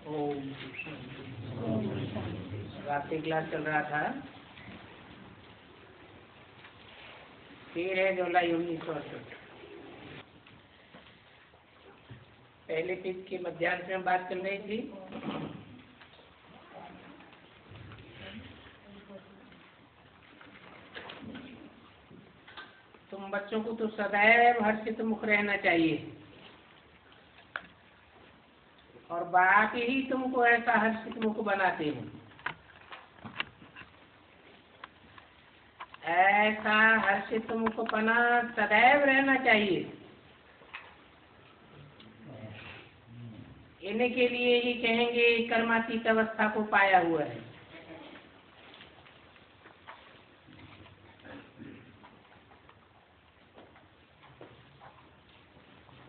ओम। रात्रि क्लास चल रहा था। 13 जुलाई 1968। पहले तिथि के मध्याह्न में बात चल रही थी। तुम बच्चों को तो सदैव हर्षित मुख रहना चाहिए और बाकी ही तुमको ऐसा हर्षित मुख बनाते हैं। ऐसा हर्षित मुख बना सदैव रहना चाहिए। इन्हीं के लिए ही कहेंगे कर्मातीत अवस्था को पाया हुआ है।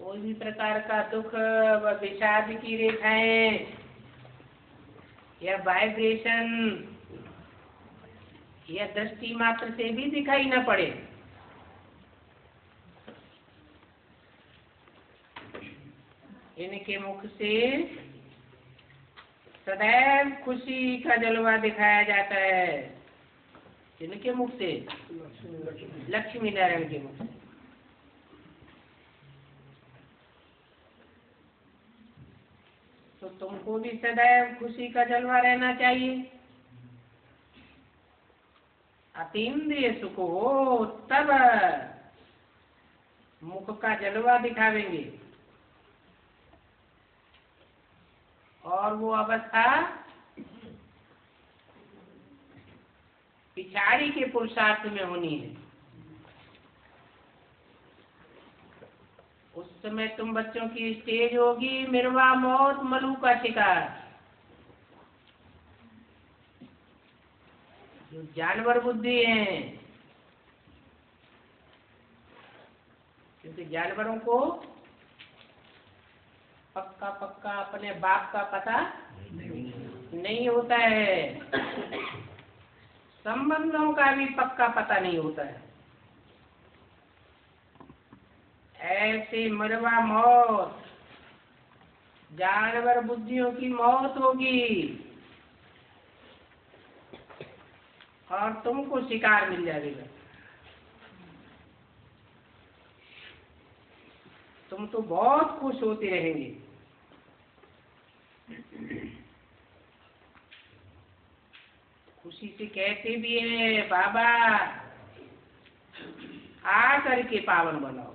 कोई भी प्रकार का दुख व विषाद की रेखाएं या वाइब्रेशन या दृष्टि मात्र से भी दिखाई न पड़े, इनके मुख से सदैव खुशी का जलवा दिखाया जाता है। इनके मुख से, लक्ष्मी नारायण के मुख से। तो तुमको भी सदैव खुशी का जलवा रहना चाहिए। अतीन्द्रिय सुख हो तब मुख का जलवा दिखावेंगे, और वो अवस्था पिछाड़ी के पुरुषार्थ में होनी है। उस समय तुम बच्चों की स्टेज होगी मिर्वा मौत मलू का शिकार। जो जानवर बुद्धि है, क्योंकि जानवरों को पक्का पक्का अपने बाप का पता नहीं होता है, संबंधों का भी पक्का पता नहीं होता है। ऐसे मरवा मौत, जानवर बुद्धियों की मौत होगी और तुमको शिकार मिल जाएगा। तुम तो बहुत खुश होते रहेंगे। खुशी से कहते भी है बाबा आ करके पावन बनाओ।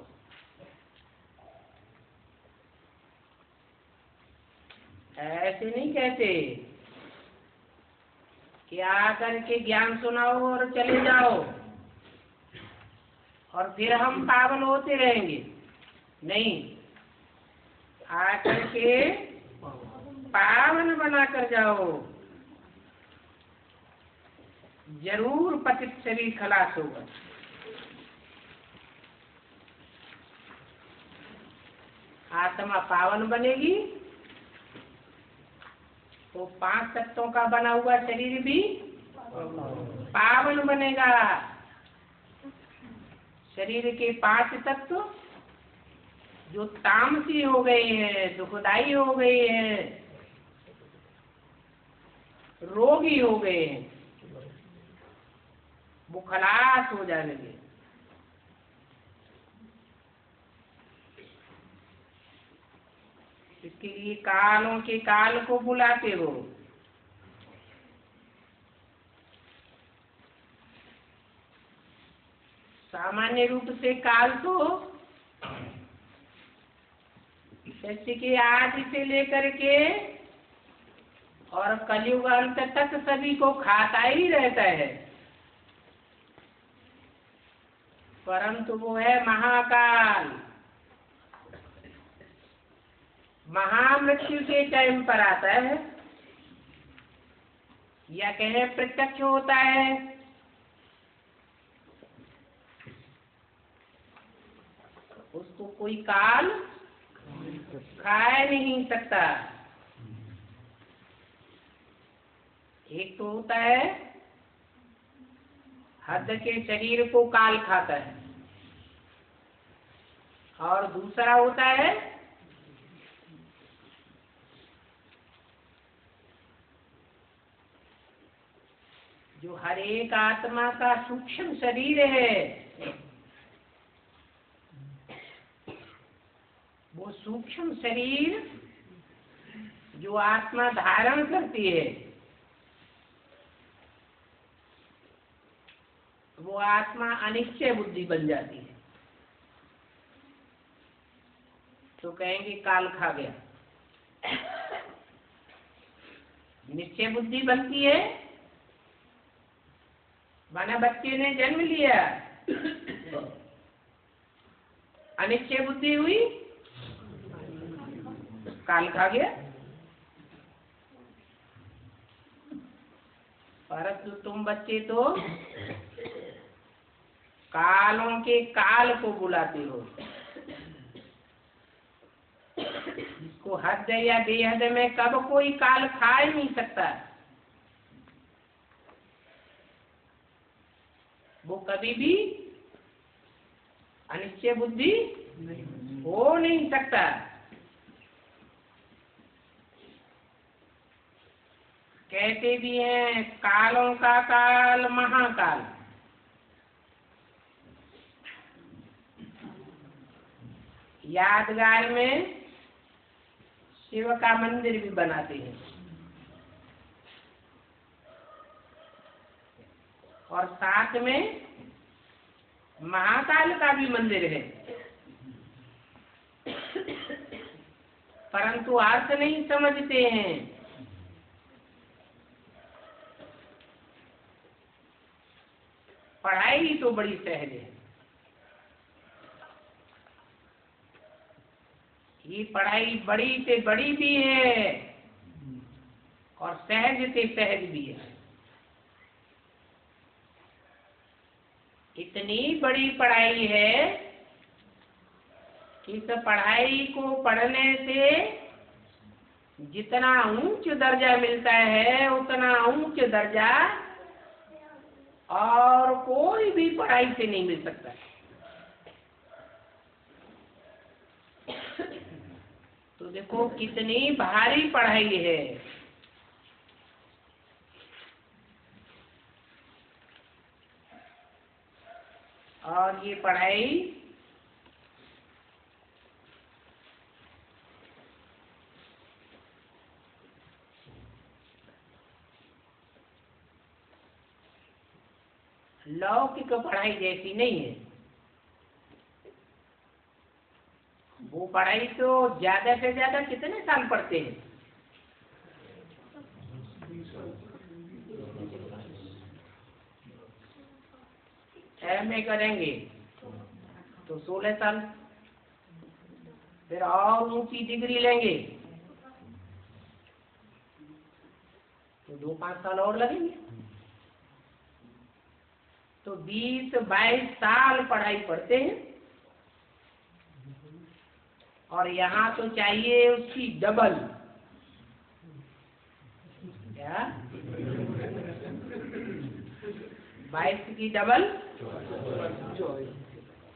ऐसे नहीं कहते कि आकर के ज्ञान सुनाओ और चले जाओ और फिर हम पावन होते रहेंगे। नहीं, आकर के पावन बना कर जाओ, जरूर पतित शरीर खलास होगा। आत्मा पावन बनेगी तो 5 तत्वों का बना हुआ शरीर भी पावन बनेगा। शरीर के 5 तत्व जो तामसी हो गए हैं, दुखदाई हो गए हैं, रोगी हो गए हैं, वो खलास हो जाएंगे। इसके लिए कालों के काल को बुलाते हो। सामान्य रूप से काल तो जैसे कि आज से लेकर के और कलयुग अंत तक सभी को खाता ही रहता है, परंतु वो है महाकाल। महामृत्यु के टाइम पर आता है या कहें प्रत्यक्ष होता है। उसको कोई काल खा नहीं सकता। एक तो होता है हद के शरीर को काल खाता है, और दूसरा होता है जो हर एक आत्मा का सूक्ष्म शरीर है, वो सूक्ष्म शरीर जो आत्मा धारण करती है, वो आत्मा अनिश्चय बुद्धि बन जाती है। तो कहेंगे काल खा गया। निश्चय बुद्धि बनती है, माना बच्चे ने जन्म लिया, अनिश्चय बुद्धि हुई, काल खा गया। परंतु तुम बच्चे तो कालों के काल को बुलाते हो, जिसको हद या बेहद में कब कोई काल खा ही नहीं सकता। वो कभी भी अनिश्चय बुद्धि हो नहीं सकता। कहते भी हैं कालों का काल महाकाल। यादगार में शिव का मंदिर भी बनाते हैं और साथ में महाकाल का भी मंदिर है, परंतु अर्थ नहीं समझते हैं। पढ़ाई तो बड़ी सहज है, ये पढ़ाई बड़ी से बड़ी भी है और सहज से सहज भी है। इतनी बड़ी पढ़ाई है कि इस पढ़ाई को पढ़ने से जितना ऊंच दर्जा मिलता है, उतना ऊंच दर्जा और कोई भी पढ़ाई से नहीं मिल सकता। तो देखो कितनी भारी पढ़ाई है। और ये पढ़ाई लौकिक पढ़ाई जैसी नहीं है। वो पढ़ाई तो ज्यादा से ज्यादा कितने साल पढ़ते हैं? एमए करेंगे तो 16 साल, फिर और ऊंची डिग्री लेंगे तो 2-5 साल और लगेंगे। तो 20-22 साल पढ़ाई पढ़ते हैं और यहाँ तो चाहिए उसकी डबल। क्या 22 की डबल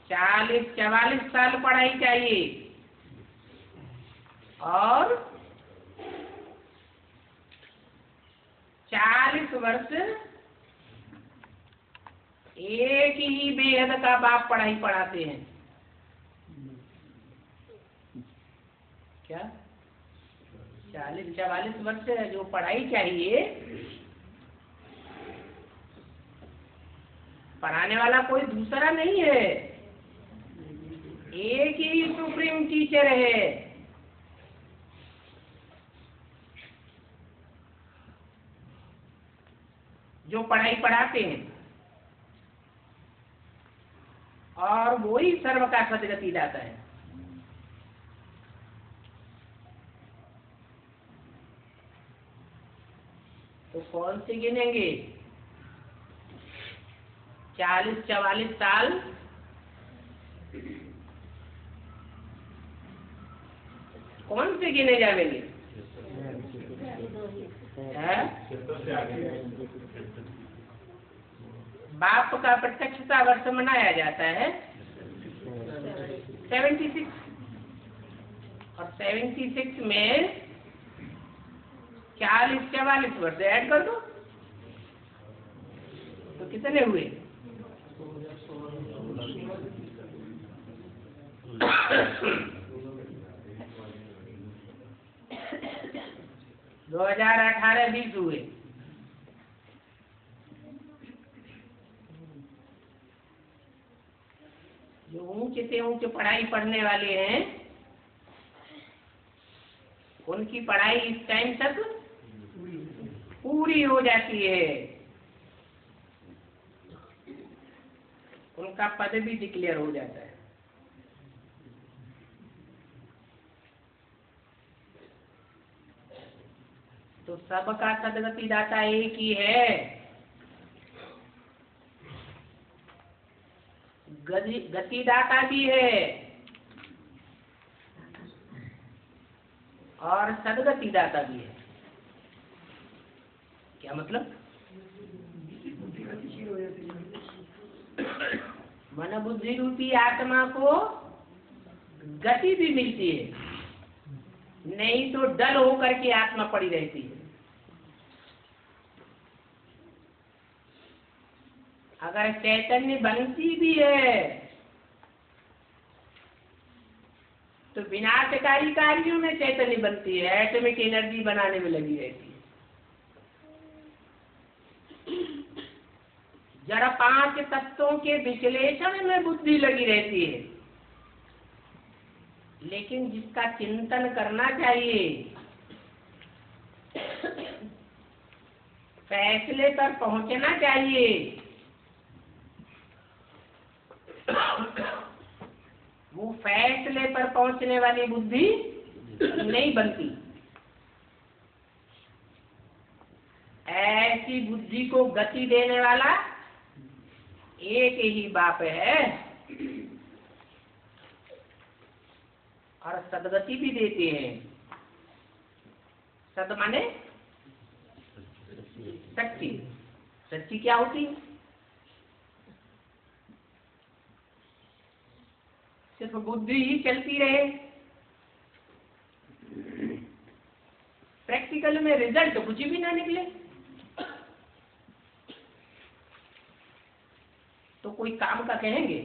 40-44 साल पढ़ाई चाहिए और 40 वर्ष एक ही बेहद का बाप पढ़ाई पढ़ाते हैं। क्या 40-44 वर्ष जो पढ़ाई चाहिए, पढ़ाने वाला कोई दूसरा नहीं है, एक ही सुप्रीम टीचर है। जो पढ़ाई पढ़ाते हैं और वो ही सर्व का सदगति दाता है। तो कौन से गिनेंगे? 40-44 साल कौन से गिने जाएंगे? बाप का प्रत्यक्षता वर्ष मनाया जाता है 76 और 76 में 40-44 वर्ष ऐड कर दो कितने हुए? 2018-20 हुए। जो ऊंचे से ऊंचे पढ़ाई पढ़ने वाले हैं उनकी पढ़ाई इस टाइम तक पूरी हो जाती है, उनका पद भी डिक्लेयर हो जाता है। तो सबका सदगति दाता एक ही है। गति दाता भी है और सदगति दाता भी है। क्या मतलब? मन बुद्धि रूपी आत्मा को गति भी मिलती है, नहीं तो डल होकर के आत्मा पड़ी रहती है। अगर चैतन्य बनती भी है तो विनाशकारी कार्यों में चैतन्य बनती है, एटॉमिक एनर्जी बनाने में लगी रहती है। जरा 5 तत्वों के विश्लेषण में बुद्धि लगी रहती है, लेकिन जिसका चिंतन करना चाहिए, फैसले पर पहुंचना चाहिए, वो फैसले पर पहुंचने वाली बुद्धि नहीं बनती। ऐसी बुद्धि को गति देने वाला एक ही बाप है और सदगति भी देते हैं। सद माने सच्ची। सच्ची क्या होती है? सिर्फ बुद्धि ही चलती रहे, प्रैक्टिकल में रिजल्ट कुछ भी ना निकले तो कोई काम का कहेंगे?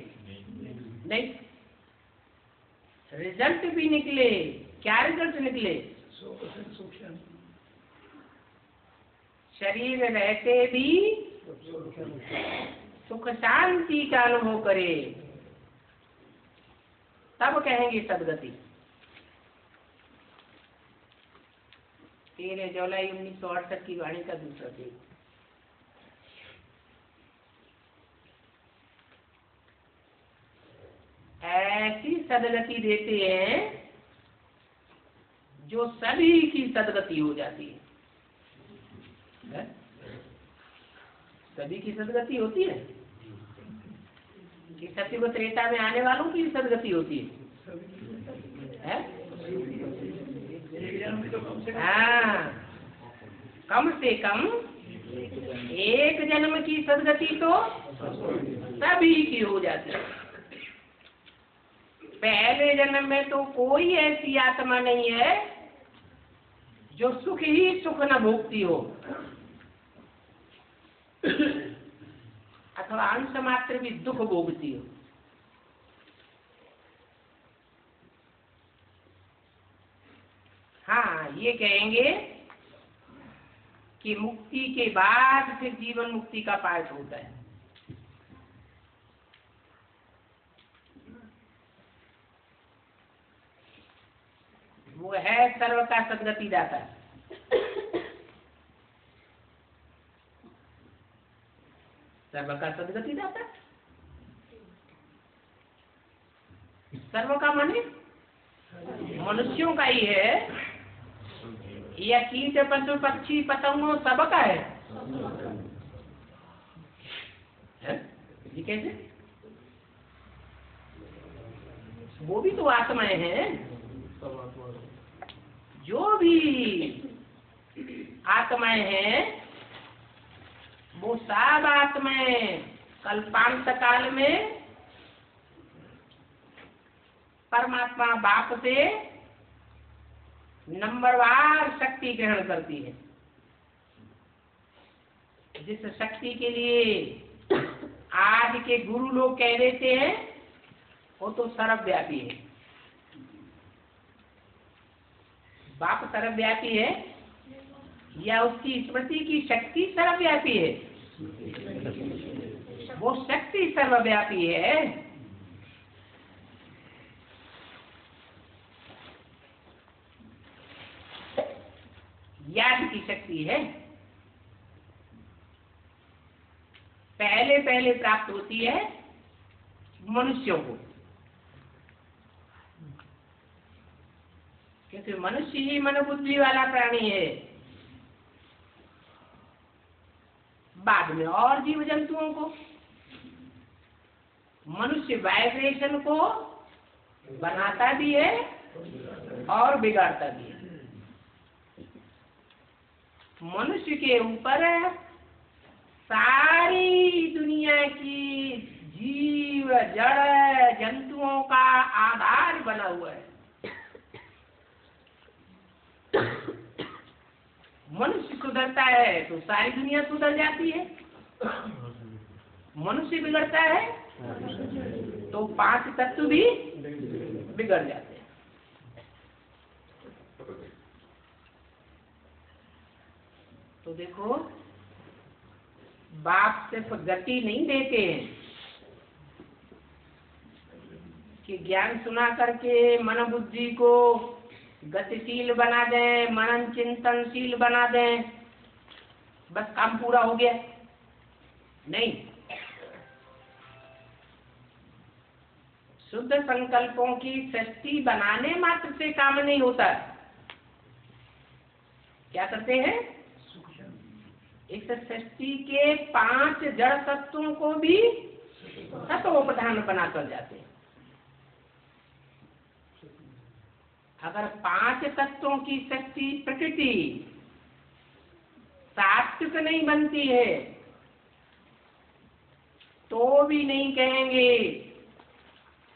नहीं। रिजल्ट भी निकले, क्या रिजल्ट निकले? शरीर रहते भी सुख शांति का अनुभव करे, तब कहेंगे सदगति। 13 जुलाई 1968 की वाणी का दूसरा पेज। ऐसी सदगति देते हैं जो सभी की सदगति हो जाती है। सभी की सदगति होती है कि सत्युग त्रेता में आने वालों की सदगति होती है? हाँ, कम से कम एक जन्म की सदगति तो सभी की हो जाती है। पहले जन्म में तो कोई ऐसी आत्मा नहीं है जो सुख ही सुख न भोगती हो, अथवा अंश मात्र भी दुख भोगती हो। हाँ, ये कहेंगे कि मुक्ति के बाद फिर जीवन मुक्ति का पाठ होता है। वो है सर्व का सदगति दाता। सर्व का सदगति दाता, सर्व का माने मनुष्यों का ही है या कीट पशु पक्षी पतंगों सबका है? ये कैसे? वो भी तो आत्माएं हैं। जो भी आत्माएं हैं वो सब आत्माएं कल्पांत काल में परमात्मा बाप से नंबरवार शक्ति ग्रहण करती है। जिस शक्ति के लिए आज के गुरु लोग कह देते हैं वो तो सर्वव्यापी है। बाप सर्वव्यापी है या उसकी स्मृति की शक्ति सर्वव्यापी है? वो शक्ति सर्वव्यापी है। याद की शक्ति है। पहले पहले प्राप्त होती है मनुष्यों को, क्योंकि मनुष्य ही मनोबुद्धि वाला प्राणी है। बाद में और जीव जंतुओं को। मनुष्य वाइब्रेशन को बनाता भी है और बिगाड़ता भी है। मनुष्य के ऊपर सारी दुनिया की जीव जड़ जंतुओं का आधार बना हुआ है। मनुष्य सुधरता है तो सारी दुनिया सुधर जाती है। मनुष्य बिगड़ता है तो 5 तत्व भी बिगड़ जाते हैं। तो देखो, बाप सिर्फ गति नहीं देते हैं कि ज्ञान सुना करके मन बुद्धि को गतिशील बना दें, मनन चिंतनशील बना दें, बस काम पूरा हो गया। नहीं, शुद्ध संकल्पों की सृष्टि बनाने मात्र से काम नहीं होता। क्या करते हैं? इस सृष्टि के 5 जड़ तत्वों को भी तत्व प्रधान बनाकर जाते हैं। अगर 5 तत्वों की शक्ति प्रकृति सात्विक नहीं बनती है तो भी नहीं कहेंगे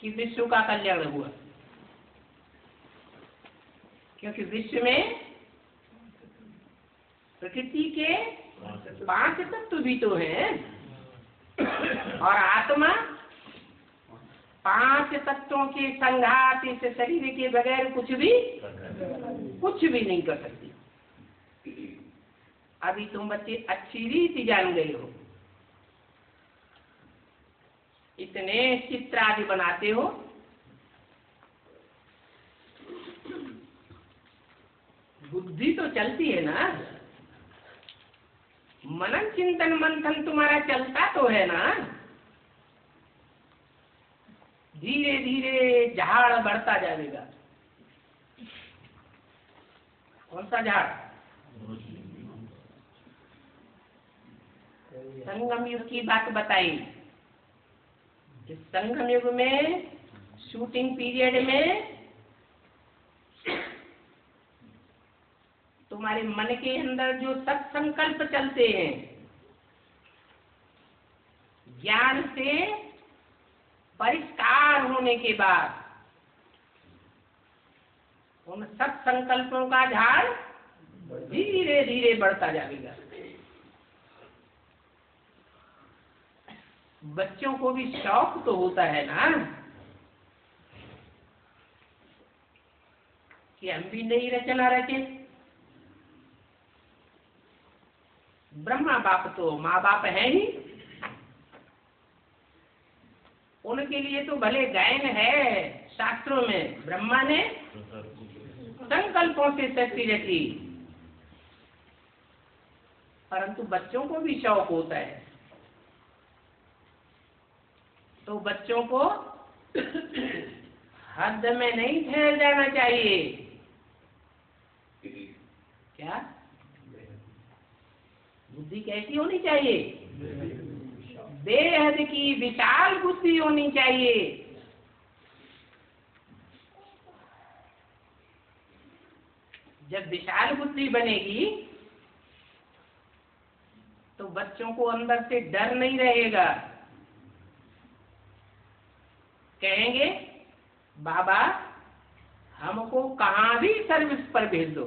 कि विश्व का कल्याण हुआ, क्योंकि विश्व में प्रकृति के 5 तत्व भी तो हैं और आत्मा 5 तत्वों के संघात इस शरीर के बगैर कुछ भी नहीं कर सकती। अभी तुम बच्चे अच्छी रीति जान गए हो, इतने चित्र आदि बनाते हो। बुद्धि तो चलती है ना, मनन चिंतन मंथन तुम्हारा चलता तो है ना। धीरे धीरे झाड़ बढ़ता जाएगा। कौन सा झाड़? संगम युग की बात बताई। इस संगम युग में शूटिंग पीरियड में तुम्हारे मन के अंदर जो सत्संकल्प चलते हैं, ज्ञान से परिष्कार होने के बाद उन सत्संकल्पों का झाड़ धीरे धीरे बढ़ता जाएगा। बच्चों को भी शौक तो होता है ना कि हम भी नई रचना रचें। ब्रह्मा बाप तो माँ बाप है ही, उनके लिए तो भले गायन है शास्त्रों में, ब्रह्मा ने संकल्पों से सृष्टि रची, परंतु बच्चों को भी शौक होता है। तो बच्चों को हद में नहीं ठहर जाना चाहिए। क्या बुद्धि कैसी होनी चाहिए? बेहद की विशाल बुद्धि होनी चाहिए। जब विशाल बुद्धि बनेगी तो बच्चों को अंदर से डर नहीं रहेगा। कहेंगे बाबा हमको कहाँ भी सर्विस पर भेज दो,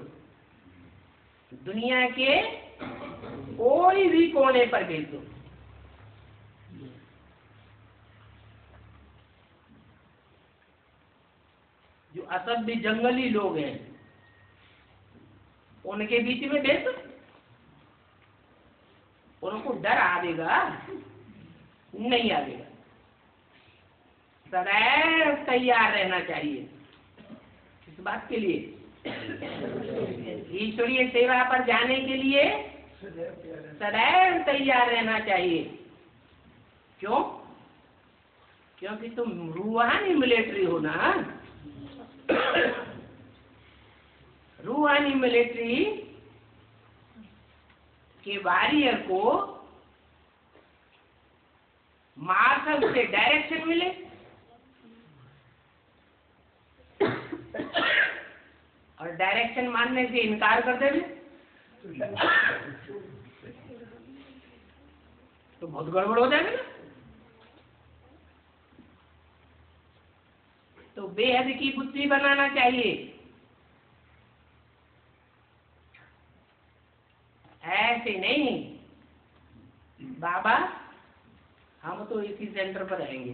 दुनिया के कोई भी कोने पर भेज दो, असभ्य जंगली लोग हैं, उनके बीच में बैठ, उनको डर आवेगा? नहीं आवेगा। सदैव तैयार रहना चाहिए। इस बात के लिए, ईश्वरीय सेवा पर जाने के लिए सदैव तैयार रहना चाहिए। क्यों? क्योंकि तुम रूहानी मिलिट्री हो ना। रूहानी मिलिट्री के वॉरियर को मार्शल से डायरेक्शन मिले और डायरेक्शन मानने से इनकार कर देवे तो बहुत गड़बड़ हो जाएगा ना। तो बेहद की बुद्धि बनाना चाहिए। ऐसे नहीं, बाबा हम तो इसी सेंटर पर रहेंगे,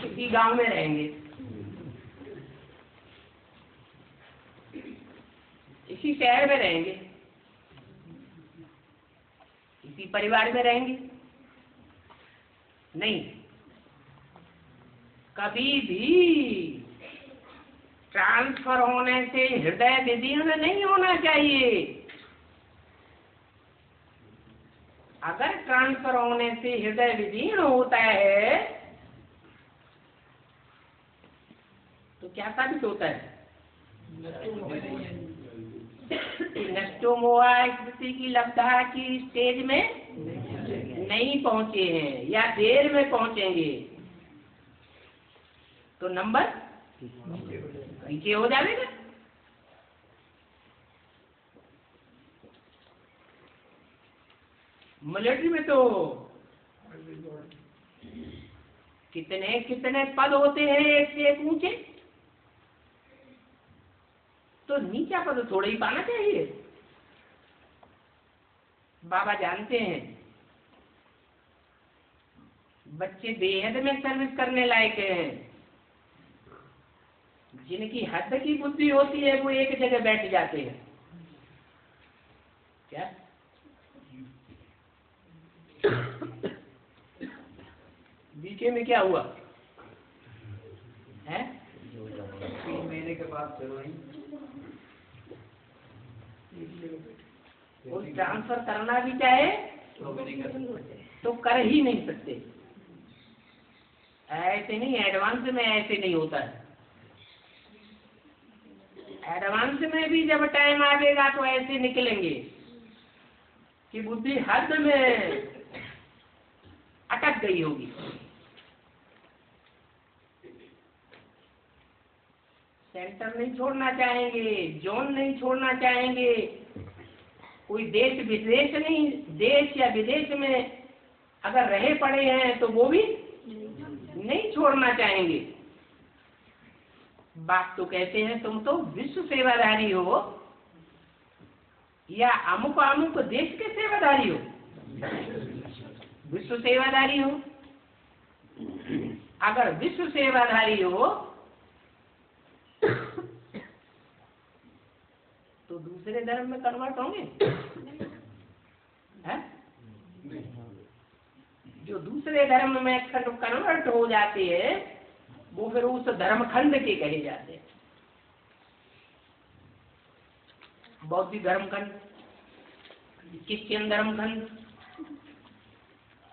इसी गांव में रहेंगे, इसी शहर में रहेंगे, इसी परिवार में रहेंगे। नहीं, कभी भी ट्रांसफर होने से हृदय विदीर्ण नहीं होना चाहिए। अगर ट्रांसफर होने से हृदय विदीर्ण होता है तो क्या साबित होता है? नष्टो मोहा स्मृति की लब्धा की स्टेज में नहीं पहुंचे हैं या देर में पहुंचेंगे तो नंबर पीछे हो जाएगा। मिलिट्री में तो कितने कितने पद होते हैं, एक से एक ऊंचे, तो नीचा पद थोड़ा ही पाना चाहिए। बाबा जानते हैं बच्चे बेहद में सर्विस करने लायक हैं। जिनकी हद की बुद्धि होती है वो एक जगह बैठ जाते हैं। क्या बीके में क्या हुआ है? 3 महीने के बाद वो ट्रांसफर करना भी चाहे तो कर ही नहीं सकते। ऐसे नहीं, एडवांस में ऐसे नहीं होता है। एडवांस में भी जब टाइम आएगा तो ऐसे निकलेंगे कि बुद्धि हद में अटक गई होगी। सेंटर नहीं छोड़ना चाहेंगे, जोन नहीं छोड़ना चाहेंगे, कोई देश विदेश नहीं, देश या विदेश में अगर रहे पड़े हैं तो वो भी नहीं छोड़ना चाहेंगे। बाप तो कहते हैं तुम तो विश्व सेवाधारी हो या अमुक अमुक देश के सेवाधारी हो। विश्व सेवाधारी हो। अगर विश्व सेवाधारी हो तो दूसरे धर्म में कन्वर्ट होंगे? है? जो दूसरे धर्म में कन्वर्ट हो जाते हैं वो फिर उस धर्मखंड के कहे जाते हैं। बौद्ध धर्मखंड, क्रिश्चियन धर्मखंड,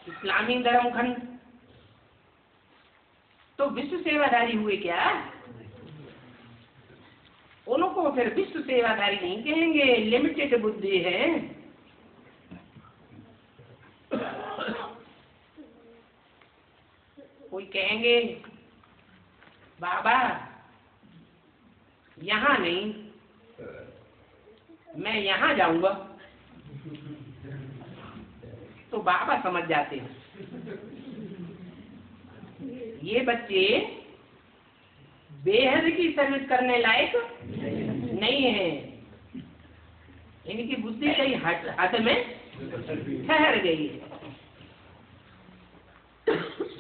इस्लामी धर्मखंड। तो विश्व सेवाधारी हुए क्या? उनको फिर विश्व सेवाधारी नहीं कहेंगे, लिमिटेड बुद्धि है। कोई कहेंगे बाबा यहाँ नहीं, मैं यहाँ जाऊंगा, तो बाबा समझ जाते हैं ये बच्चे बेहद की सर्विस करने लायक नहीं है। इनकी बुद्धि कहीं हद में ठहर गई है।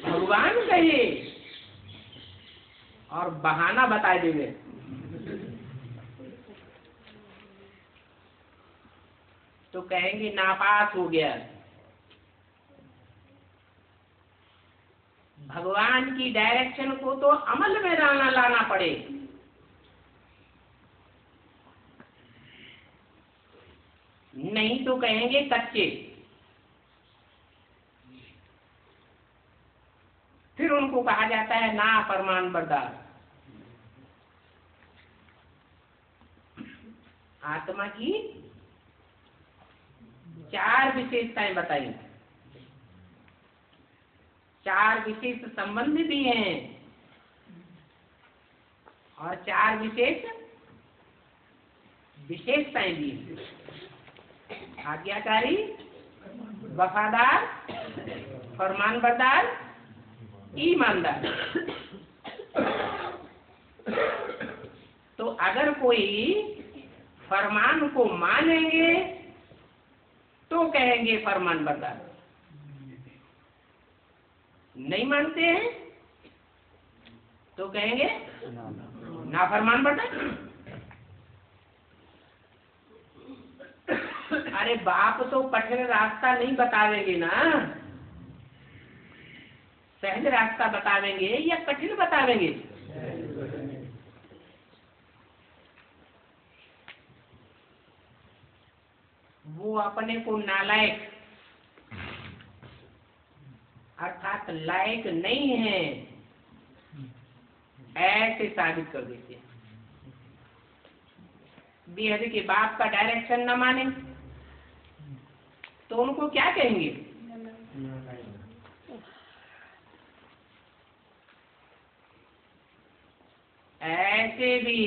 भगवान कहे और बहाना बता देंगे। तो कहेंगे नापास हो गया। भगवान की डायरेक्शन को तो अमल में लाना पड़े। नहीं तो कहेंगे कच्चे। फिर उनको कहा जाता है ना फरमान बरदार। आत्मा की 4 विशेषताएं बताई, 4 विशेष संबंध भी हैं और 4 विशेषताएं भी हैं। आज्ञाकारी, वफादार, फरमानबरदार, ईमानदार। तो अगर कोई फरमान को मानेंगे तो कहेंगे फरमानबरदार, नहीं मानते हैं तो कहेंगे नाफरमानबरदार। अरे बाप तो कठिन रास्ता नहीं बतावेंगे ना, सहज रास्ता बतावेंगे या कठिन बतावेंगे? वो अपने को नालायक अर्थात लायक नहीं है ऐसे साबित कर देते हैं। बेहद के बाप का डायरेक्शन न माने तो उनको क्या कहेंगे? ऐसे भी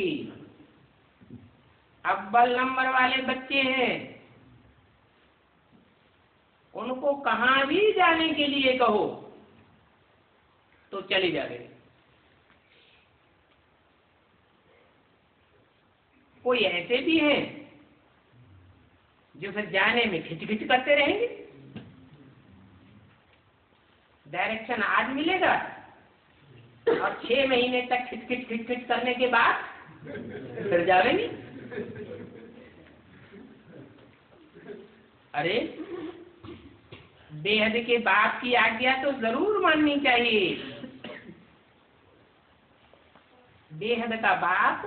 अव्वल नंबर वाले बच्चे हैं, उनको कहां भी जाने के लिए कहो तो चले जाएंगे। कोई ऐसे भी हैं जो फिर जाने में खिचखिच करते रहेंगे। डायरेक्शन आज मिलेगा और 6 महीने तक खिचखिच करने के बाद फिर जाएंगे। अरे बेहद के बाप की आज्ञा तो जरूर माननी चाहिए। बेहद का बाप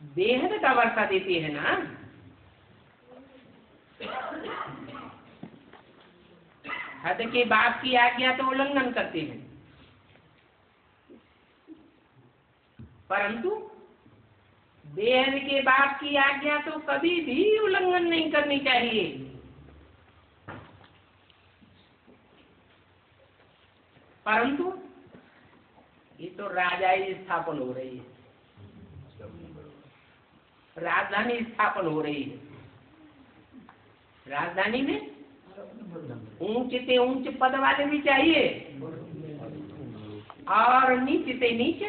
बेहद का वर्षा देती है ना। हद के बाप की आज्ञा तो उल्लंघन करते हैं, परंतु बेहद के बाप की आज्ञा तो कभी भी उल्लंघन नहीं करनी चाहिए। परंतु ये तो राजाई स्थापन हो रही है, राजधानी स्थापन हो रही है। राजधानी में ऊंच से ऊंच पद वाले भी चाहिए और नीच से नीच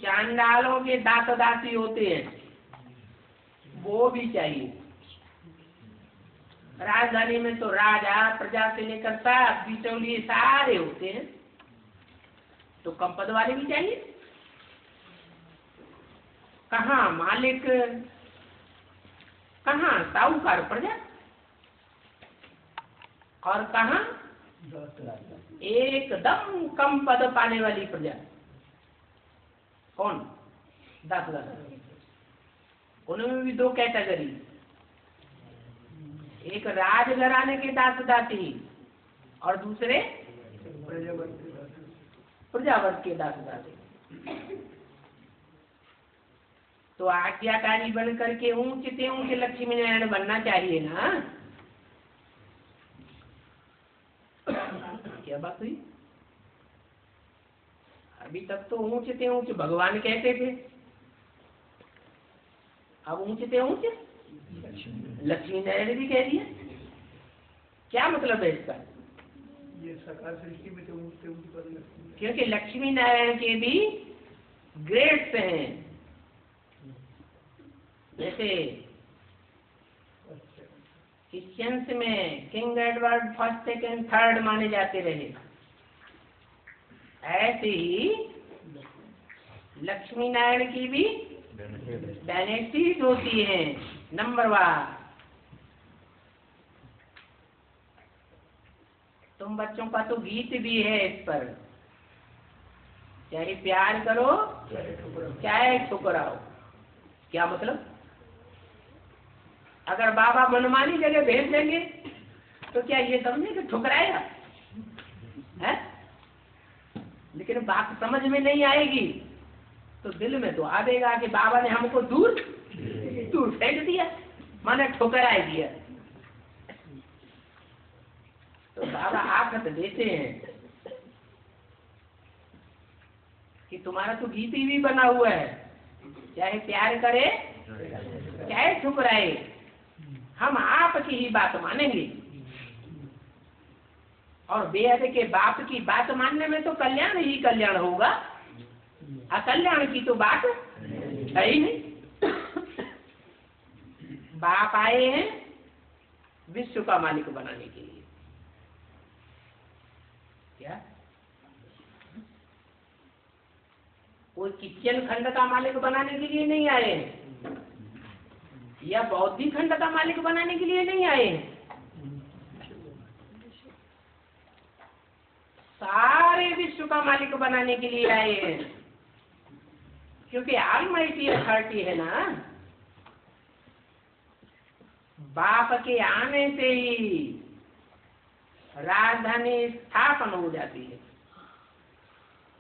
चांडालों के दास दासी होते हैं वो भी चाहिए। राजधानी में तो राजा प्रजा से लेकर सब बिचौलिए सारे होते हैं, तो कम पद वाले भी चाहिए। कहाँ मालिक, कहाँ साहूकार प्रजा और कहाँ एकदम कम पद पाने वाली प्रजा। कौन? दास दासी। उनमें भी 2 कैटेगरी, एक राज घराने के दास दासी और दूसरे प्रजावर्ग के दास दासी। तो आज्ञाकारी बन करके ऊंच से ऊंच लक्ष्मी नारायण बनना चाहिए ना। क्या बात हुई? अभी तक तो ऊंच से ऊंच भगवान कहते थे, अब ऊंच से ऊंच लक्ष्मी नारायण भी कह दिया। क्या मतलब है इसका? ये साकार सृष्टि में तो ऊंच से ऊंच पद लगती है। क्योंकि लक्ष्मी नारायण के भी ग्रेड्स हैं। जैसे क्रिश्चियंस में king Edward first, second, third माने जाते रहे, ऐसे ही लक्ष्मी नारायण की भी डायनेस्टीज होती है नंबरवार। तुम बच्चों का तो गीत भी है इस पर, चाहे प्यार करो चाहे ठुकराओ। क्या मतलब? अगर बाबा मनमानी जगह भेज देंगे तो क्या ये समझे कि ठुकराएगा है? लेकिन बात समझ में नहीं आएगी तो दिल में तो आ देगा कि बाबा ने हमको दूर दूर फेंक दिया, माने ठुकरा दिया। तो बाबा आखत देते हैं कि तुम्हारा तो गीत भी बना हुआ है, चाहे प्यार करे चाहे ठुकराए, हम आपकी ही बात मानेंगे। और बेहद के बाप की बात मानने में तो कल्याण ही कल्याण होगा, अकल्याण की तो बात है ही नहीं। बाप आए हैं विश्व का मालिक बनाने के लिए। क्या कोई किचन खंड का मालिक बनाने के लिए नहीं आए हैं, या बौद्धिक खंड का मालिक बनाने के लिए नहीं आए हैं। सारे विश्व का मालिक बनाने के लिए आए हैं, क्योंकि ऑलमाइटी अथॉरिटी है ना। बाप के आने से ही राजधानी स्थापन हो जाती है।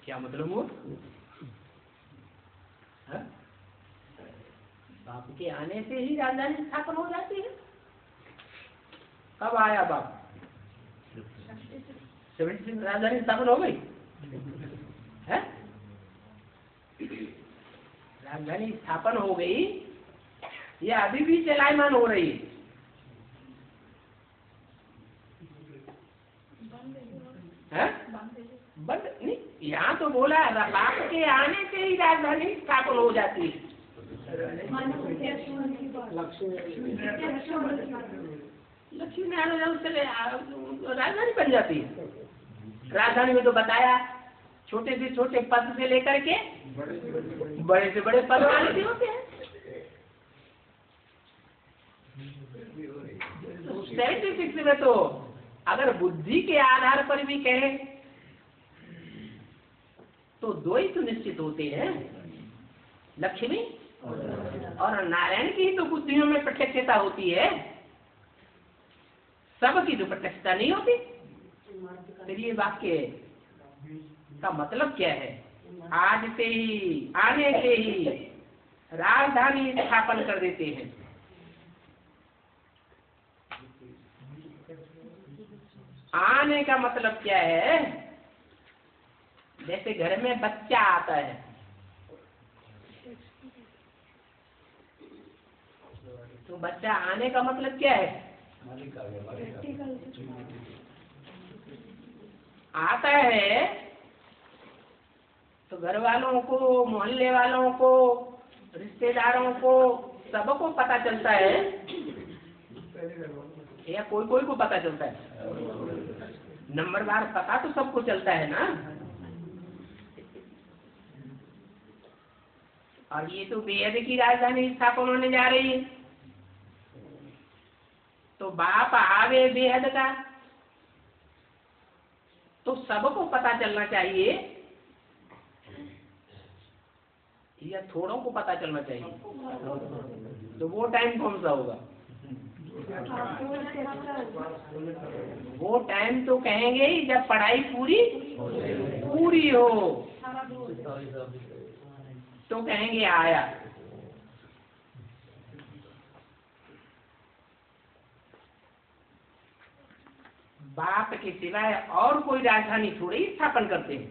क्या मतलब हुआ? बाप के आने से ही राजधानी स्थापन हो जाती है। कब आया बाप? 76 राजधानी स्थापन हो गई है? राजधानी स्थापन हो गई या अभी भी चलायमान हो रही है? बंद नहीं, यहाँ तो बोला बाप के आने से ही राजधानी स्थापन हो जाती है। लक्ष्मी नारायण से राजधानी बन जाती है। राजधानी में तो बताया छोटे से छोटे पद से लेकर के बड़े से बड़े पद वाले भी होते हैं। 76 में तो अगर बुद्धि के आधार पर भी कहें तो दो ही तो निश्चित होते हैं, लक्ष्मी और नारायण की ही तो बुद्धियों में प्रत्यक्षता होती है, सबकी तो प्रत्यक्षता नहीं होती। फिर ये वाक्य का मतलब क्या है? आज से ही, आने से ही राजधानी स्थापन कर देते हैं। आने का मतलब क्या है? जैसे घर में बच्चा आता है, तो बच्चा आने का मतलब क्या है? आता है तो घर वालों को, मोहल्ले वालों को, रिश्तेदारों को, सबको पता चलता है या कोई कोई को पता चलता है? नंबरवार पता तो सबको चलता है ना। और ये तो बेहद की राजधानी स्थापन होने जा रही है, तो बाप आवे बेहद का तो सबको पता चलना चाहिए या थोड़ों को पता चलना चाहिए? तो वो टाइम कौन सा होगा? वो टाइम तो कहेंगे ही जब पढ़ाई पूरी हो तो कहेंगे आया। बाप के सिवाय और कोई राजधानी थोड़ी स्थापन करते हैं।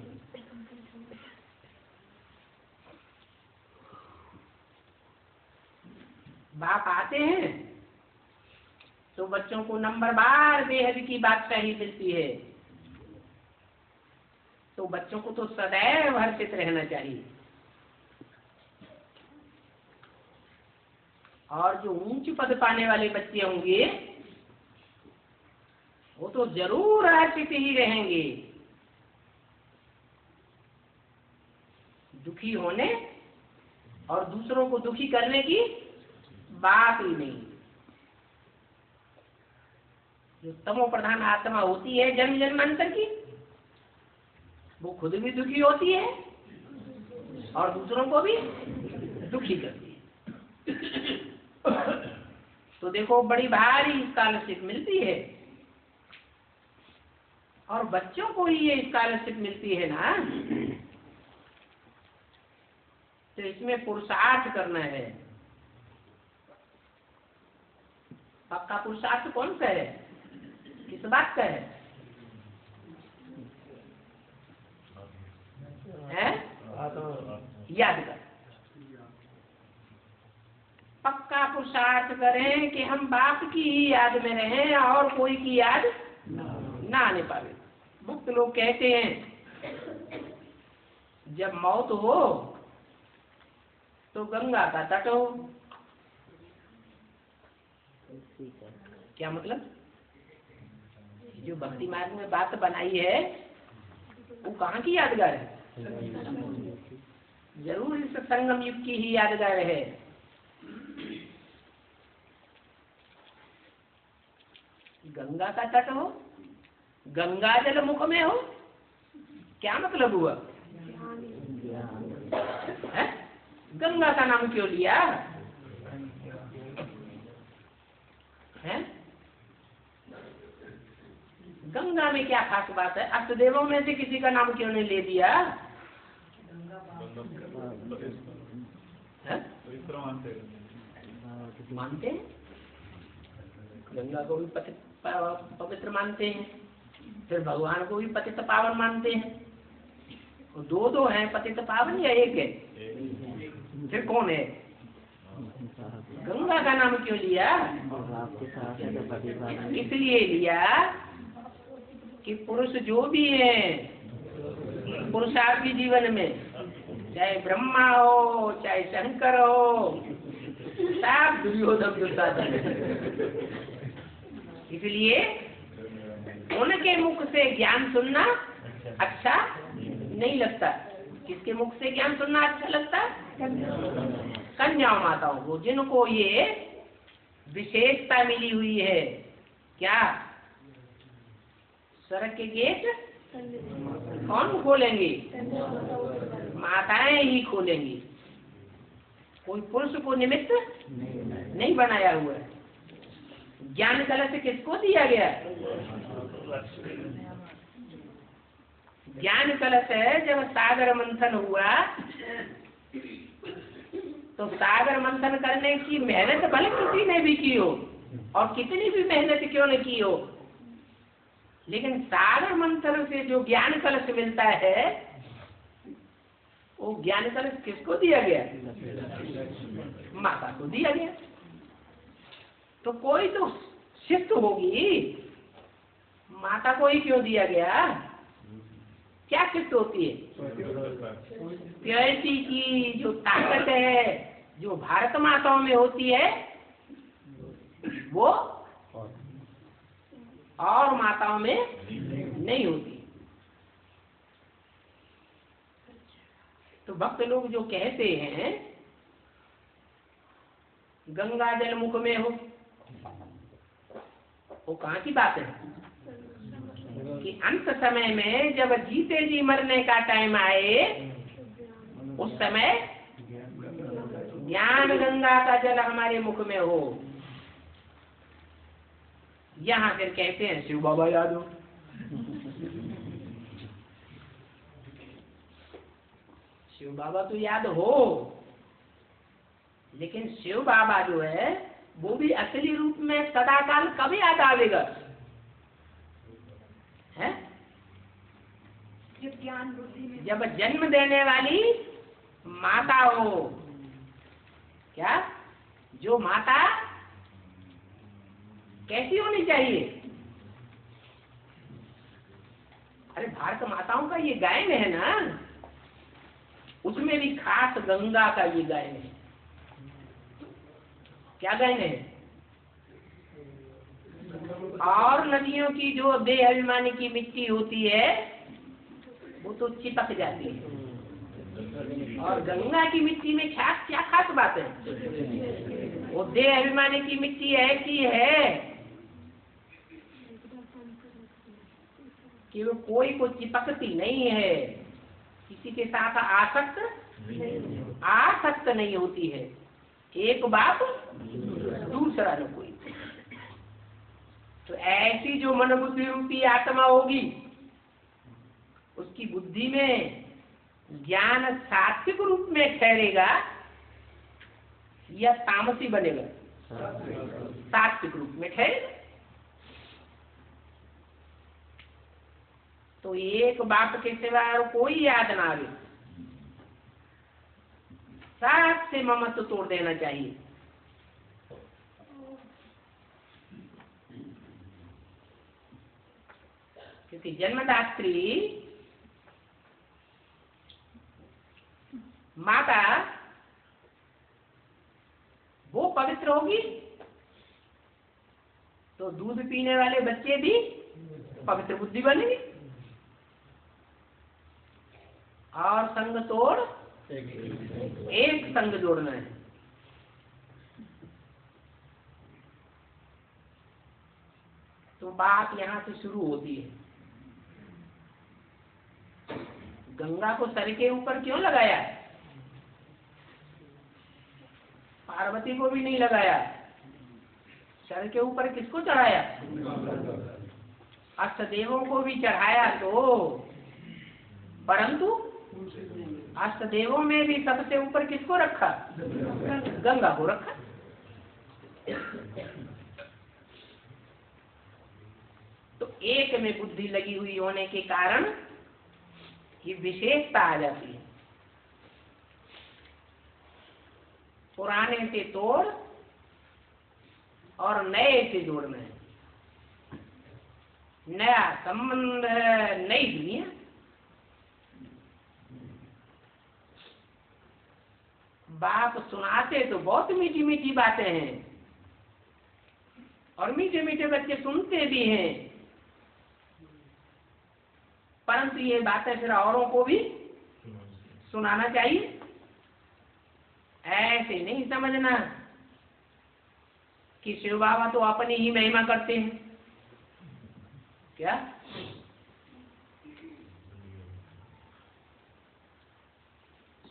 बाप आते हैं तो बच्चों को नंबर बार बेहद की बादशाही ही मिलती है, तो बच्चों को तो सदैव हर्षित रहना चाहिए। और जो ऊंच पद पाने वाले बच्चे होंगे वो तो जरूर हर्षित ही रहेंगे। दुखी होने और दूसरों को दुखी करने की बात ही नहीं। जो तमो प्रधान आत्मा होती है जन्म जन्मांतर की, वो खुद भी दुखी होती है और दूसरों को भी दुखी करती है। तो देखो बड़ी भारी स्कॉलरशिप मिलती है, और बच्चों को ही ये स्कॉलरशिप मिलती है ना, तो इसमें पुरुषार्थ करना है। पक्का पुरुषार्थ कौन सा है, किस बात का है? याद कर, पक्का पुरुषार्थ करें कि हम बाप की ही याद में रहें और कोई की याद ना आने पावे। मुक्त लोग कहते हैं जब मौत हो तो गंगा का तट हो। क्या मतलब? जो भक्ति मार्ग में बात बनाई है वो कहाँ की यादगार है? जरूर इस संगम युग की ही यादगार है। गंगा का तट हो, गंगा जल मुख में हो, क्या मतलब हुआ? है? गंगा का नाम क्यों लिया है? गंगा में क्या खास बात है? अष्टदेवों में से किसी का नाम क्यों नहीं ले दिया? मानते हैं, गंगा को भी पवित्र मानते हैं, फिर भगवान को भी पतित पावन मानते हैं। दो दो हैं पतित पावन या एक है? फिर कौन है? गंगा का नाम क्यों लिया? इसलिए लिया कि पुरुष जो भी है पुरुषार्थी जीवन में, चाहे ब्रह्मा हो चाहे शंकर हो, सब दुर्योधन दुर्योधन। इसलिए उनके मुख से ज्ञान सुनना अच्छा नहीं लगता। किसके मुख से ज्ञान सुनना अच्छा लगता? कन्याओं माताओं को, जिनको ये विशेषता मिली हुई है। क्या? स्वर्ग के गेट कौन खोलेंगे? माताएं ही खोलेंगी। कोई पुरुष को निमित्त नहीं बनाया हुआ है। ज्ञान कलश किसको दिया गया? ज्ञान कलश है जब सागर मंथन हुआ तो सागर मंथन करने की मेहनत भले किसी ने भी की हो और कितनी भी मेहनत क्यों न की हो, लेकिन सागर मंथन से जो ज्ञान कलश मिलता है वो ज्ञान कलश किसको दिया गया? माता को दिया गया। तो कोई तो शिष्ट होगी, माता को ही क्यों दिया गया? क्या शिष्ट होती है? प्योरिटी की जो ताकत है जो भारत माताओं में होती है वो और माताओं में नहीं होती। तो भक्त लोग जो कहते हैं गंगा जल मुख में हो, वो कहाँ की बात है? कि अंत समय में जब जीते जी मरने का टाइम आए उस समय ज्ञान गंगा का जल हमारे मुख में हो। यहाँ फिर कहते हैं शिव बाबा याद हो। शिव बाबा तो याद हो, लेकिन शिव बाबा जो है वो भी असली रूप में सदाकाल कब याद आवेगा? है? जब जन्म देने वाली माता हो। क्या? जो माता कैसी होनी चाहिए? अरे भारत माताओं का ये गायन है ना, उसमें भी खास गंगा का ये गायन है। क्या गायन है? और नदियों की जो बेअभिमानी की मिट्टी होती है वो तो चिपक जाती है, और गंगा की मिट्टी में क्या क्या खास बात है? वो देह अभिमानी की मिट्टी ऐसी है कि वो कोई को चिपकती नहीं है, किसी के साथ आसक्त नहीं होती है। एक बाप दूसरा न कोई। तो ऐसी जो मन बुद्धि रूपी आत्मा होगी, उसकी बुद्धि में ज्ञान सात्विक रूप में ठहरेगा या तामसी बनेगा? सात्विक रूप में ठहरेगा। तो एक बाप के सिवा कोई याद ना आवे, साथ से ममत्व तोड़ देना चाहिए। क्योंकि जन्मदात्री माता वो पवित्र होगी तो दूध पीने वाले बच्चे भी पवित्र बुद्धि बनेंगे। और संग तोड़ एक संग जोड़ना है। तो बात यहां से शुरू होती है। गंगा को सर के ऊपर क्यों लगाया? पार्वती को भी नहीं लगाया। सर के ऊपर किसको चढ़ाया? अष्टदेवों को भी चढ़ाया तो, परंतु अष्टदेवों में भी सबसे ऊपर किसको रखा? गंगा को रखा। तो एक में बुद्धि लगी हुई होने के कारण ये विशेषता आ जाती है। पुराने से तोड़ और नए से जोड़ना है। नया संबंध, नई दुनिया। बाप सुनाते तो बहुत मीठी मीठी बातें हैं और मीठे मीठे बच्चे सुनते भी हैं, परंतु ये बातें फिर औरों को भी सुनाना चाहिए। ऐसे नहीं समझना कि शिव बाबा तो अपनी ही महिमा करते हैं। क्या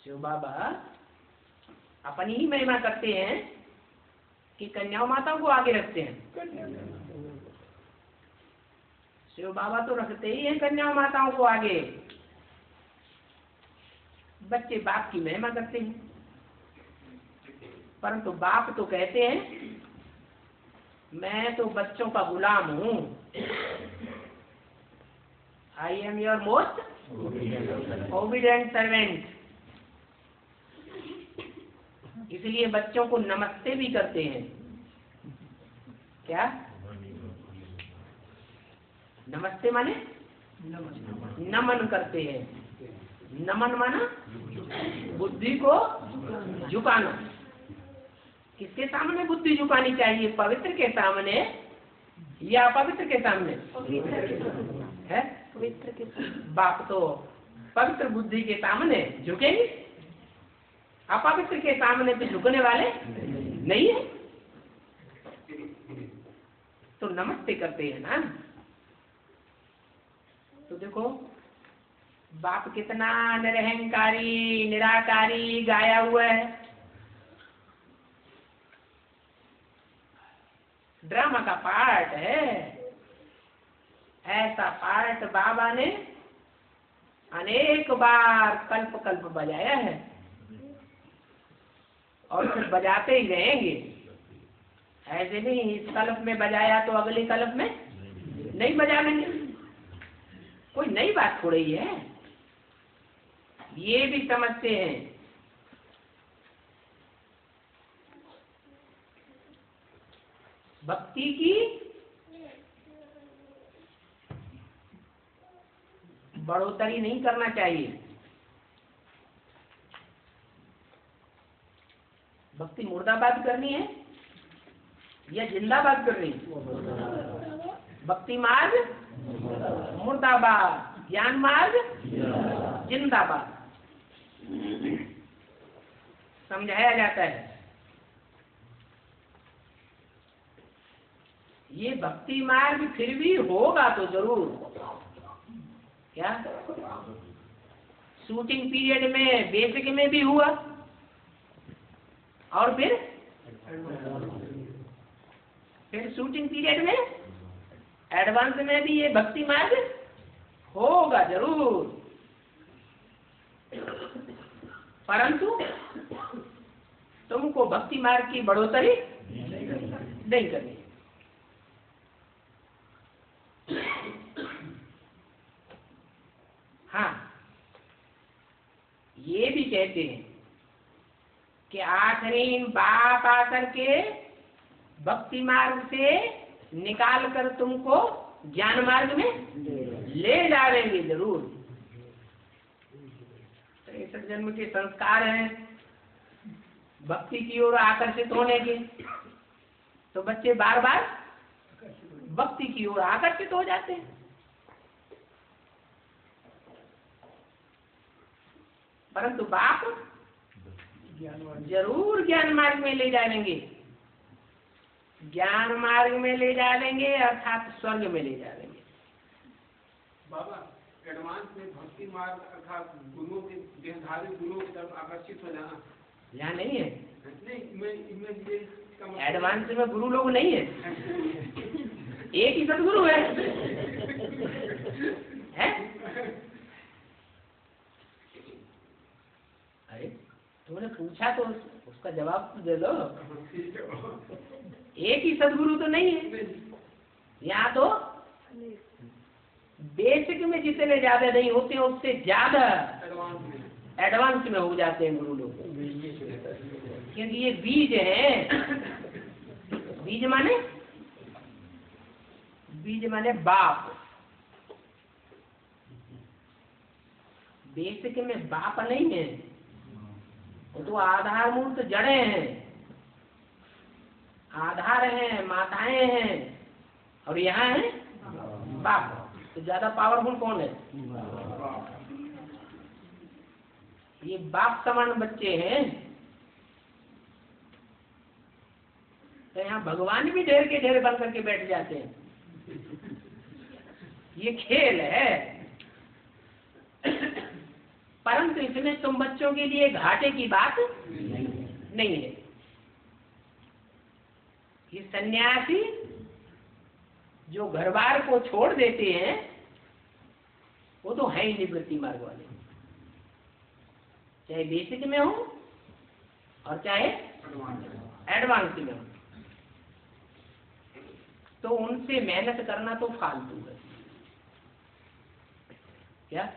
शिव बाबा अपनी ही महिमा करते हैं कि कन्याओं माताओं को आगे रखते हैं? शिव बाबा तो रखते ही हैं कन्याओं माताओं को आगे। बच्चे बाप की महिमा करते हैं, परंतु बाप तो कहते हैं मैं तो बच्चों का गुलाम हूं। I am your most obedient servant. इसलिए बच्चों को नमस्ते भी करते हैं। क्या नमस्ते माने? नमन करते हैं। नमन माना बुद्धि को झुकाना। किसके सामने बुद्धि झुकानी चाहिए? पवित्र के सामने या अपवित्र के सामने? है पवित्र के सामने। बाप तो पवित्र बुद्धि के सामने झुकेंगे, अपवित्र के सामने तो झुकने वाले नहीं है। तो नमस्ते करते हैं ना। तो देखो बाप कितना निरहंकारी निराकारी गाया हुआ है। ड्रामा का पार्ट है। ऐसा पार्ट बाबा ने अनेक बार कल्प कल्प बजाया है और फिर बजाते ही रहेंगे। ऐसे नहीं इस कल्प में बजाया तो अगले कल्प में नहीं बजा लेंगे। कोई नई बात हो रही है, ये भी समझते हैं। भक्ति की बढ़ोतरी नहीं करना चाहिए। भक्ति मुर्दाबाद करनी है या जिंदाबाद करनी है? भक्ति मार्ग मुर्दाबाद, ज्ञान मार्ग जिंदाबाद। समझाया जाता है। ये भक्ति मार्ग फिर भी होगा तो जरूर। क्या शूटिंग पीरियड में बेसिक में भी हुआ और फिर शूटिंग पीरियड में एडवांस में भी ये भक्ति मार्ग होगा जरूर, परंतु तुमको भक्ति मार्ग की बढ़ोतरी नहीं करनी। हाँ, ये भी कहते हैं कि आखिरी बाप आकर के भक्ति मार्ग से निकाल कर तुमको ज्ञान मार्ग में ले जाएंगे जरूर। 63 जन्म के संस्कार हैं भक्ति की ओर आकर्षित होने के, तो बच्चे बार बार भक्ति की ओर आकर्षित हो जाते हैं। परंतु बाप जरूर ज्ञान मार्ग में ले जाएंगे, ज्ञान मार्ग में ले जाएंगे अर्थात स्वर्ग में ले जाएंगे। बाबा एडवांस में भक्ति मार्ग अर्थात गुरुओं के देहधारी गुरुओं की तरफ आकर्षित हो जाना यहाँ नहीं है। नहीं, मैं ये एडवांस में गुरु लोग नहीं है, एक ही सदगुरु है? अरे तुमने पूछा तो उसका जवाब तो दे लो। एक ही सदगुरु तो नहीं है यहाँ, तो बेसिक में जितने ज्यादा नहीं होते हैं उससे ज्यादा एडवांस में हो जाते हैं गुरु लोग, क्योंकि ये बीज है। बीज माने बाप। बेसिक में बाप नहीं है, वो तो आधारभूत जड़ें हैं, आधार हैं, माताएं हैं, और यहाँ है बाप। तो ज्यादा पावरफुल कौन है? ये बाप समान बच्चे हैं। तो यहाँ भगवान भी ढेर के ढेर बन करके बैठ जाते हैं। ये खेल है, परंतु इसमें तुम बच्चों के लिए घाटे की बात नहीं है। ये सन्यासी जो घर बार को छोड़ देते हैं वो तो है ही निवृत्ति मार्ग वाले, चाहे बेसिक में हो और चाहे एडवांस में हो। तो उनसे मेहनत करना तो फालतू है। क्या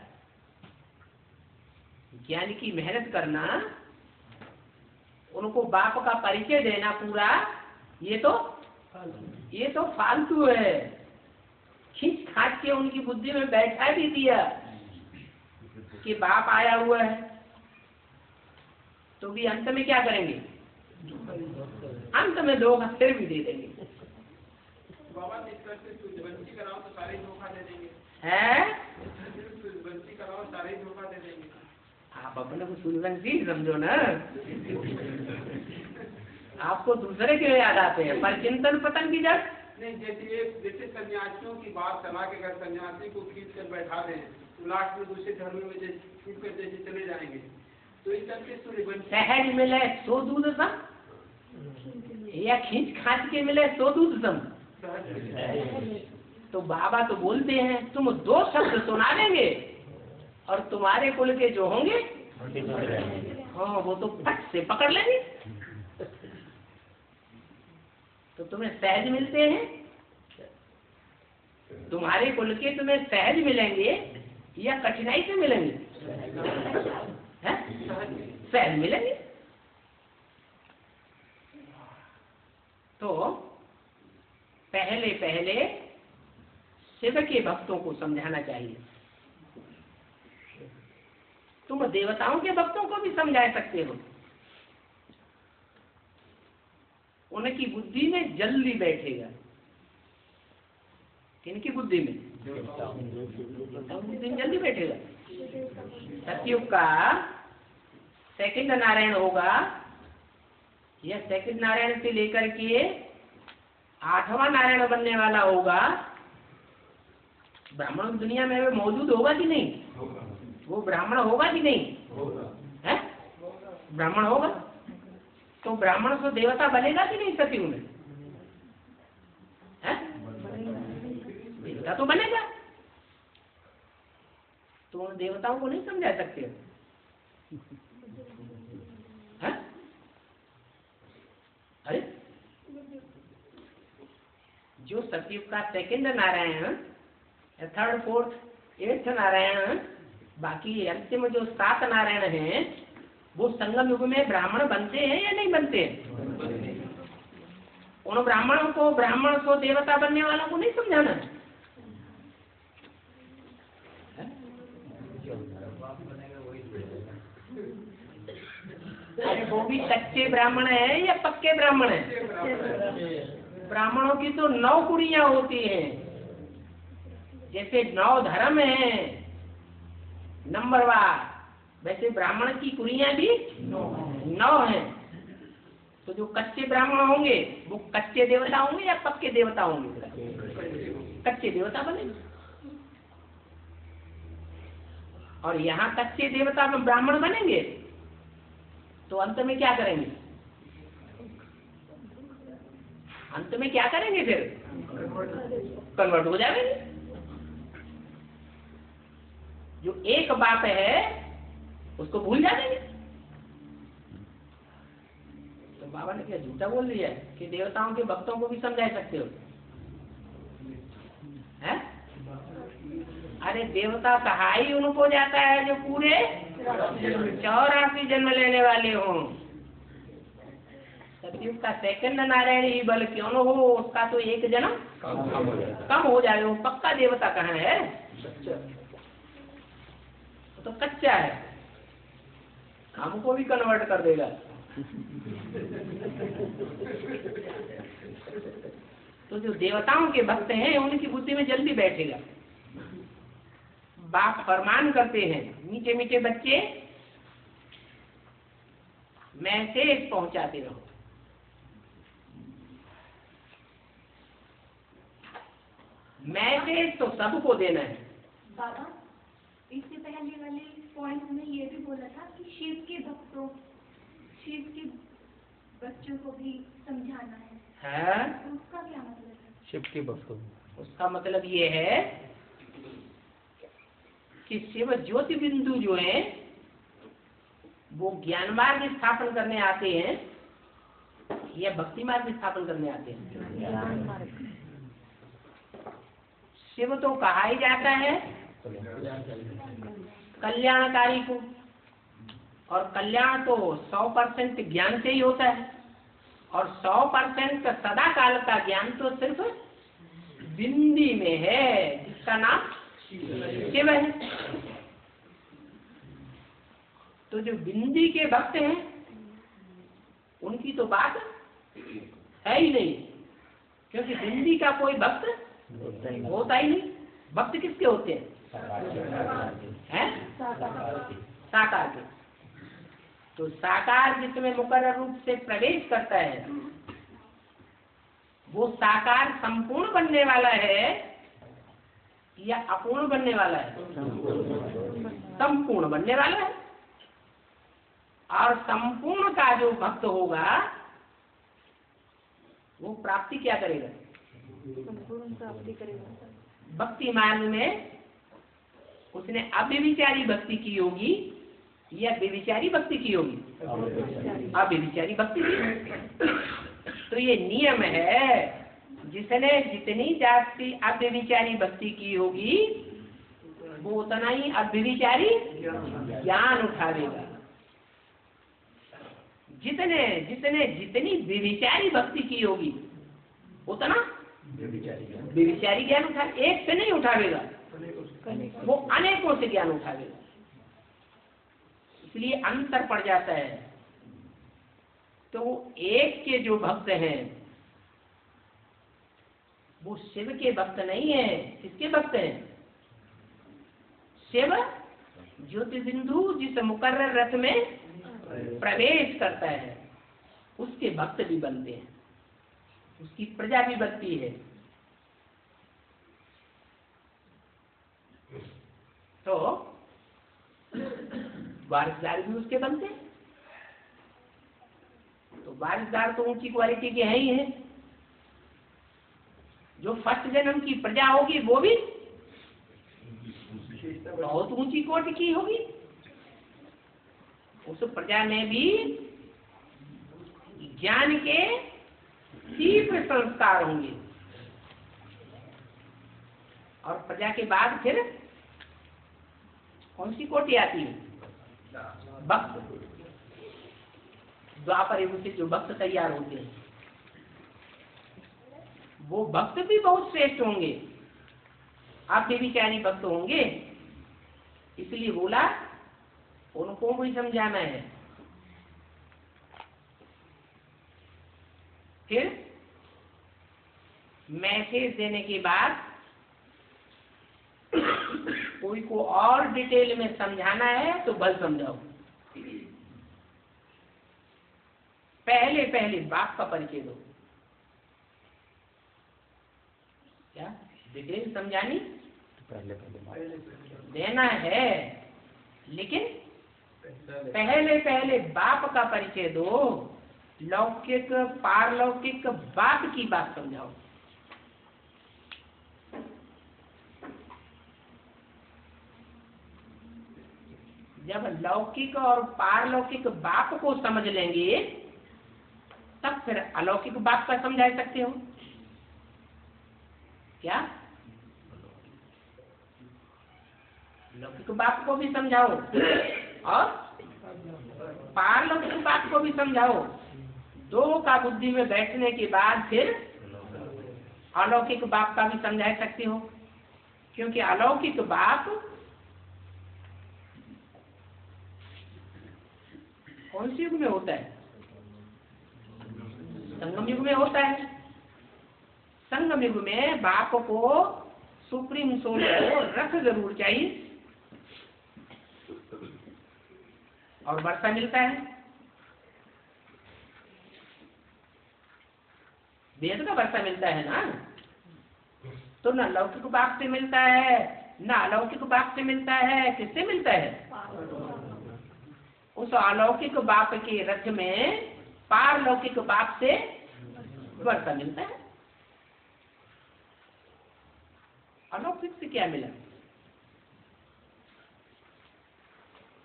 ज्ञान की मेहनत करना, उनको बाप का परिचय देना पूरा, ये तो फालतू है। खींच खाच के उनकी बुद्धि में बैठा भी दिया कि बाप आया हुआ है, तो भी अंत में क्या करेंगे? अंत में 2 अक्षर भी दे देंगे। बाबा इस तरह से सूर्यवंशी कराओ तो सारे धोखा दे देंगे। सूर्यवंशी कराओ सारे धोखा दे देंगे। आप अपने को सूर्यवंशी समझो ना। आपको दूसरे के याद आते हैं, पर चिंतन पतन की जड़ नहीं। जैसे सन्यासियों की बात चला के अगर सन्यासी को खींच कर बैठा दें तो लास्ट में दूसरे धर्म में छूट कर जैसे चले जाएंगे, तो इस तरह से सूर्यवंशी सहज मिले सो दूध सम, या खींच खाच के मिले सो दूध सम। तो बाबा तो बोलते हैं तुम 2 शब्द सुना देंगे और तुम्हारे कुल के जो होंगे हाँ वो तो फट से पकड़ लेंगे। तो तुम्हें सहज मिलते हैं, तुम्हारे कुल के तुम्हें सहज मिलेंगे या कठिनाई से मिलेंगे? सहज मिलेंगे। तो पहले शिव के भक्तों को समझाना चाहिए। तुम देवताओं के भक्तों को भी समझा सकते हो, उनकी बुद्धि में जल्दी बैठेगा। किनकी बुद्धि में? बुद्धि में जल्दी बैठेगा। सतयुग का सेकंड नारायण होगा यह सेकंड नारायण से लेकर के 8वां नारायण बनने वाला होगा, ब्राह्मण दुनिया में वो मौजूद होगा कि नहीं? वो ब्राह्मण होगा कि नहीं? है? ब्राह्मण होगा। तो ब्राह्मण तो देवता बनेगा कि नहीं सतयुग में? है? देवता तो बनेगा। तो उन देवताओं को नहीं समझा सकते हो? है? अरे जो सतयुग का second Narayan, third fourth 8th Narayan, बाकी अंतिम जो 7 नारायण हैं, वो संगम युग में ब्राह्मण बनते हैं या नहीं बनते हैं? उन ब्राह्मणों को, ब्राह्मण को देवता बनने वालों को नहीं समझाना है? अरे वो भी कच्चे ब्राह्मण है या पक्के ब्राह्मण है? ब्राह्मणों की तो 9 कुड़ियां होती हैं, जैसे 9 धर्म है नंबरवार, वैसे ब्राह्मण की कुड़ियां भी 9 हैं। तो जो कच्चे ब्राह्मण होंगे वो कच्चे देवता होंगे या पक्के देवता होंगे? कच्चे देवता बनेंगे। और यहाँ कच्चे देवता में ब्राह्मण बनेंगे तो अंत में क्या करेंगे? अंत में क्या करेंगे? फिर कन्वर्ट हो जाएंगे। जो एक बात है उसको भूल जाएंगे। तो बाबा ने क्या झूठा बोल दिया कि देवताओं के भक्तों को भी समझा सकते हो? है? अरे देवता सहाय उनको जाता है जो पूरे 84 जन्म लेने वाले हों। सतयुग का सेकंड नारायण ही बल क्यों न हो, उसका तो 1 जन्म कम हो जाए। वो पक्का देवता कहाँ है? तो कच्चा है, हमको भी कन्वर्ट कर देगा। तो जो देवताओं के भक्त हैं उनकी बुद्धि में जल्दी बैठेगा। बाप फरमान करते हैं, मीठे मीठे बच्चे मैसेज पहुंचाते रहो। मैसेज तो सबको देना है। बाबा, इससे पहले वाले पॉइंट में ये भी बोला था कि शिव के भक्तों, शिव के बच्चों को भी समझाना है। तो उसका क्या मतलब है? शिव के भक्तों, उसका मतलब ये है कि शिव ज्योति बिंदु जो है वो ज्ञान मार्ग स्थापन करने आते हैं या भक्ति मार्ग स्थापन करने आते हैं? शिव तो कहा ही जाता है कल्याणकारी को, और कल्याण तो 100% ज्ञान से ही होता है, और 100% सदा काल का ज्ञान तो सिर्फ बिंदी में है जिसका नाम शिव है। तो जो बिंदी के भक्त हैं उनकी तो बात है ही नहीं, क्योंकि बिंदी का कोई भक्त होता ही नहीं। भक्त किसके होते हैं? साकार के। तो साकार जिसमें मुकर्रर रूप से प्रवेश करता है वो साकार संपूर्ण बनने वाला है या अपूर्ण बनने वाला है? संपूर्ण बनने वाला है। और संपूर्ण का जो भक्त होगा वो प्राप्ति क्या करेगा? संपूर्ण प्राप्ति करेगा। भक्ति मार्ग में उसने अव्यभिचारी भक्ति की होगी या व्यभिचारी भक्ति की होगी? अव्यभिचारी भक्ति की। तो ये नियम है, जिसने जितनी जास्ती अव्यभिचारी भक्ति की होगी वो उतना ही अव्यभिचारी ज्ञान उठावेगा। जितनी व्यभिचारी भक्ति की होगी उतना व्यभिचारी ज्ञान उठा, एक से नहीं उठावेगा, वो अनेकों से ज्ञान उठावेगा। इसलिए अंतर पड़ जाता है। तो एक के जो भक्त हैं वो शिव के भक्त नहीं है। किसके भक्त हैं? शिव ज्योति बिंदु जिस मुकर्रर रथ में प्रवेश करता है उसके भक्त भी बनते हैं, उसकी प्रजा भी बनती है। तो वारिसदार भी उसके बनते हैं। तो वारिसदार तो ऊंची क्वालिटी के हैं ही हैं। जो फर्स्ट जन्म की प्रजा होगी वो भी बहुत ऊंची कोटि की होगी। उस प्रजा में भी ज्ञान के तीव्र संस्कार होंगे। और प्रजा के बाद फिर कौन सी कोटि आती है? भक्त। द्वापर युग से जो भक्त तैयार होते हैं वो भक्त भी बहुत श्रेष्ठ होंगे। आप भी ज्ञानी भक्त होंगे, इसलिए बोला उनको भी समझाना है। फिर मैसेज देने के बाद कोई को और डिटेल में समझाना है तो बल समझाओ। पहले पहले बाप का परिचय दो। क्या डिटेल समझानी? पहले देना है, लेकिन पहले पहले बाप का परिचय दो। लौकिक पारलौकिक बाप की बात समझाओ। जब लौकिक और पारलौकिक बाप को समझ लेंगे तब फिर अलौकिक बाप का समझा सकते हो। क्या लौकिक बाप को भी समझाओ और पारलौकिक बाप को भी समझाओ। दो का बुद्धि में बैठने के बाद फिर अलौकिक बाप का भी समझा सकते हो। क्योंकि अलौकिक बाप कौन सी युग में होता है? संगम युग में होता है। संगम युग में बाप को सुप्रीम सोल को रस जरूर चाहिए और वर्षा मिलता है। वेद का वर्षा मिलता है ना, तो न लौकिक बाप से मिलता है न अलौकिक बाप से मिलता है। किससे मिलता है? उस अलौकिक बाप के रथ में पारलौकिक बाप से वर्षा मिलता है। अलौकिक से क्या मिला?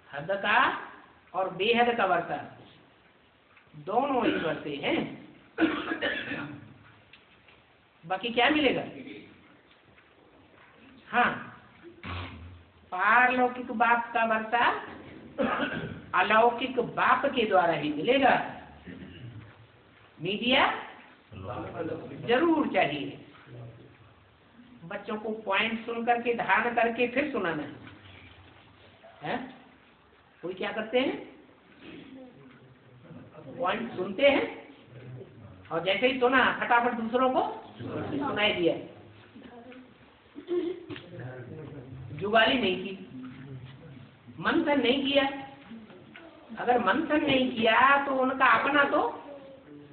हद का और बेहद का वर्षा दोनों ही वर्षे हैं। बाकी क्या मिलेगा? हाँ, पारलौकिक बाप का वर्षा अलौकिक बाप के द्वारा ही मिलेगा। मीडिया जरूर चाहिए। बच्चों को पॉइंट सुन करके धारण करके फिर सुनाना है। कोई क्या करते हैं? पॉइंट सुनते हैं और जैसे ही सुना फटाफट दूसरों को सुनाई दिया। जुगाली नहीं की, मंथन नहीं किया। अगर मंथन नहीं किया तो उनका अपना तो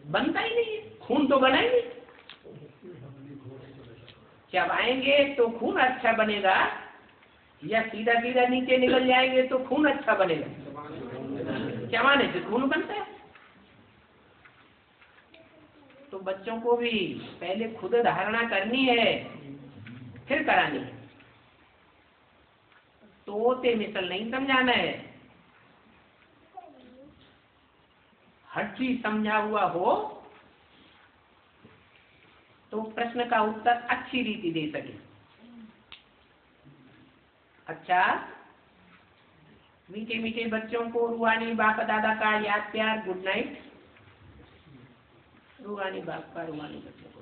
बनता ही नहीं है, खून तो बना ही नहीं। चबाएंगे तो खून अच्छा बनेगा या सीधा सीधा नीचे निकल जाएंगे तो खून अच्छा बनेगा? चबाने से खून बनता है। तो बच्चों को भी पहले खुद धारणा करनी है फिर करानी है। तोते मिसल नहीं समझाना है। हर चीज समझा हुआ हो तो प्रश्न का उत्तर अच्छी रीति दे सके। अच्छा, मीठे मीठे बच्चों को रूहानी बाप दादा का याद प्यार गुड नाइट। रूहानी बाप का रूहानी बच्चों को